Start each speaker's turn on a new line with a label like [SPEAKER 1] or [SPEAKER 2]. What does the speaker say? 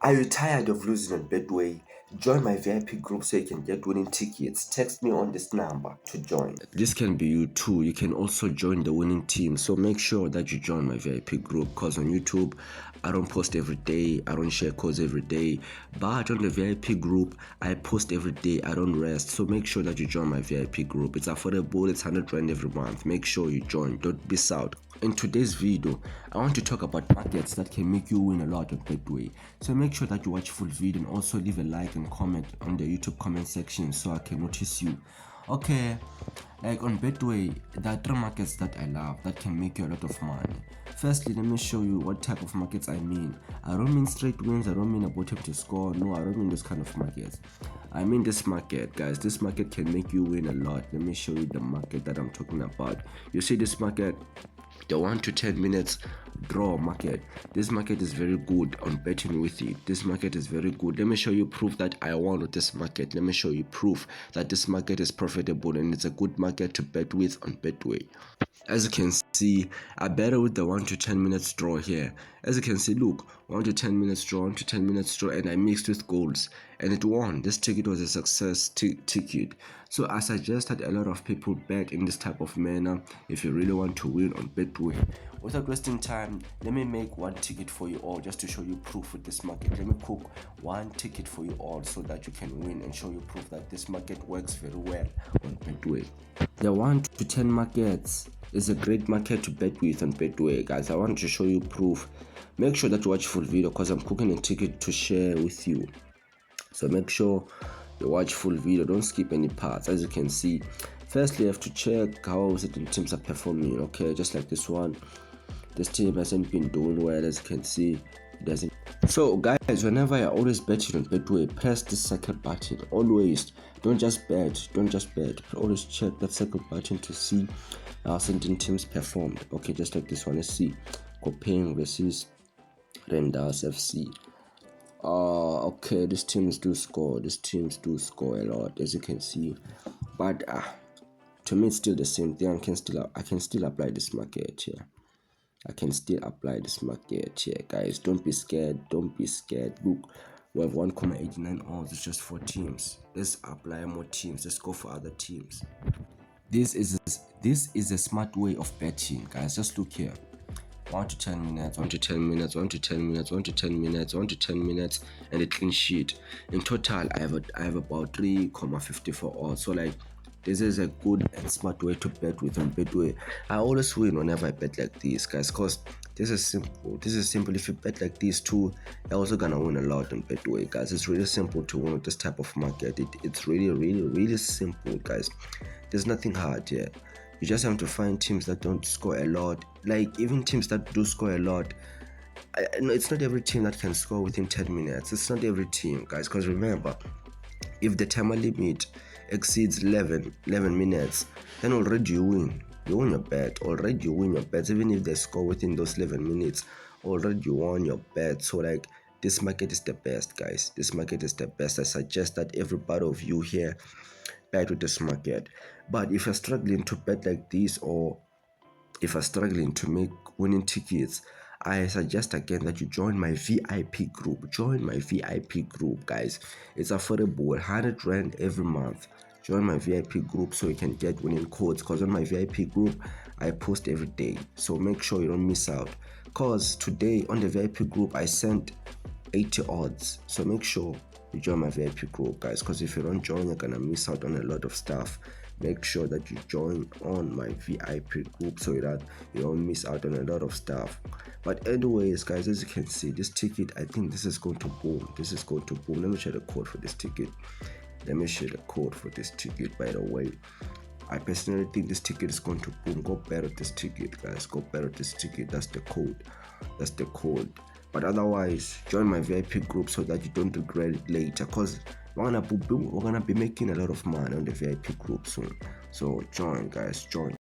[SPEAKER 1] Are you tired of losing on Betway? Join my VIP group so you can get winning tickets. Text me on this number to join. This can be you too. You can also join the winning team. So make sure that you join my VIP group, because on YouTube, I don't post every day. I don't share codes every day. But on the VIP group, I post every day. I don't rest. So make sure that you join my VIP group. It's affordable. It's 100 Rand every month. Make sure you join. Don't miss out. In today's video, I want to talk about markets that can make you win a lot on Betway. So make sure that you watch full video and also leave a like and comment on the YouTube comment section so I can notice you. Okay, like on Betway, there are 3 markets that I love that can make you a lot of money. Firstly, let me show you what type of markets I mean. I don't mean straight wins, I don't mean a bottom to score, no, I don't mean those kind of markets. I mean this market, guys. This market can make you win a lot. Let me show you the market that I'm talking about. You see this market? The 1 to 10 minutes draw market. This market is very good on betting with it. This market is very good. Let me show you proof that I won with this market. Let me show you proof that this market is profitable and it's a good market to bet with on Betway. As you can see, I bet with the 1 to 10 minutes draw here. As you can see, look, 1 to 10 minutes draw, 1 to 10 minutes draw, and I mixed with goals and it won. This ticket was a success ticket. So I suggest that a lot of people bet in this type of manner if you really want to win on Betway. Without wasting time, let me make 1 ticket for you all just to show you proof with this market. Let me cook 1 ticket for you all so that you can win and show you proof that this market works very well on Betway. The 1 to 10 markets is a great market to bet with on Betway, guys. I want to show you proof. Make sure that you watch full video because I'm cooking a ticket to share with you. So make sure you watch full video, don't skip any parts. As you can see, firstly you have to check how certain teams are performing. Okay, just like this one, this team hasn't been doing well. As you can see, it doesn't. So guys, whenever you're always betting on Betway, press the circle button. Always, don't just bet, always check that circle button to see how certain teams performed. Okay, just like this one, let's see Kopeng versus Renders FC. Okay, these teams do score a lot, as you can see, but to me it's still the same thing. I can still apply this market here. Guys. Don't be scared. Look, we have 1.89 odds. It's just 4 teams. Let's apply more teams. Let's go for other teams. This is a smart way of betting, guys. Just look here. 1 to 10 minutes, 1 to 10 minutes, 1 to 10 minutes, 1 to 10 minutes, 1 to 10 minutes, and a clean sheet. In total, I have about 3.54 odds. So like, this is a good and smart way to bet with on Betway. I always win whenever I bet like this, guys, because this is simple. If you bet like this too, you're also gonna win a lot on Betway, guys. It's really simple to win with this type of market. It's really simple, guys. There's nothing hard here. You just have to find teams that don't score a lot. Like, even teams that do score a lot, it's not every team that can score within 10 minutes. It's not every team, guys, because remember, if the timer limit exceeds 11 minutes, then already you win. You win your bet. Already you win your bets. Even if they score within those 11 minutes, already you won your bet. So like, this market is the best, guys. This market is the best. I suggest that every part of you here bet with this market. But if you're struggling to bet like this, or if you're struggling to make winning tickets, I suggest again that you join my VIP group. Guys. It's affordable, 100 Rand every month. Join my VIP group so you can get winning codes, because on my VIP group I post every day. So make sure you don't miss out, because today on the VIP group I sent 80 odds. So make sure you join my VIP group, guys, because if you don't join, you're gonna miss out on a lot of stuff. Make sure that you join on my VIP group so that you don't miss out on a lot of stuff. But anyways, guys, as you can see, this ticket, I think this is going to boom. Let me share the code for this ticket. By the way, I personally think this ticket is going to boom. Go bet with this ticket, guys. That's the code. But otherwise, join my VIP group so that you don't regret it later, because we're gonna be making a lot of money on the VIP group soon. So join, guys, join.